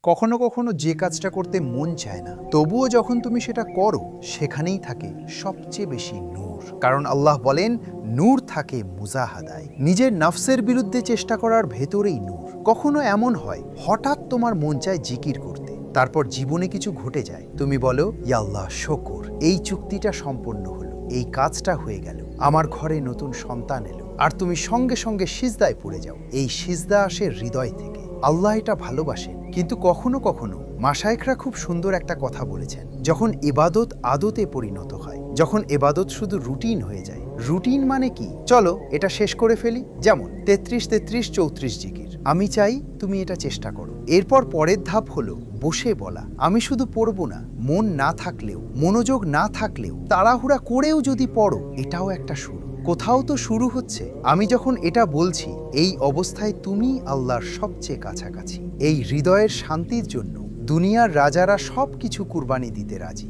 কখনো কখনো যে কাজটা করতে মন চায় না, তবুও যখন তুমি সেটা করো, সেখানেই থাকে সবচেয়ে বেশি নূর। কারণ আল্লাহ বলেন, নূর থাকে মুজাহাদায়। নিজের নফসের বিরুদ্ধে চেষ্টা করার ভেতরেই নূর। কখনো এমন হয়, হঠাৎ তোমার মন চায় জিকির করতে, তারপর জীবনে কিছু ঘটে যায়, তুমি বলো, ইয়া আল্লাহ শুকর, এই চুক্তিটা সম্পন্ন হলো, এই কাজটা হয়ে গেল, আমার ঘরে নতুন সন্তান এলো, আর তুমি সঙ্গে সঙ্গে সিজদায় পড়ে যাও। এই সিজদা আসে হৃদয় থেকে। আল্লাহ এটা ভালোবাসেন। কিন্তু কখনো কখনো মাশায়েখরা খুব সুন্দর একটা কথা বলেছেন, যখন ইবাদত আদতে পরিণত হয়, যখন ইবাদত শুধু রুটিন হয়ে যায়। রুটিন মানে কি? চলো এটা শেষ করে ফেলি। যেমন 33 33 34 জিকির, আমি চাই তুমি এটা চেষ্টা করো। এরপর পরের ধাপ হলো বসে বলা, আমি শুধু পড়বো না, মন না থাকলেও, মনোযোগ না থাকলেও, তাড়াহুড়া করেও যদি পড়ো, এটাও একটা শুরু। কোথাও তো শুরু হচ্ছে। আমি যখন এটা বলছি, এই অবস্থায় তুমি আল্লাহর সবচেয়ে কাছাকাছি। এই হৃদয়ের শান্তির জন্য দুনিয়ার রাজারা সব কিছু কুরবানি দিতে রাজি।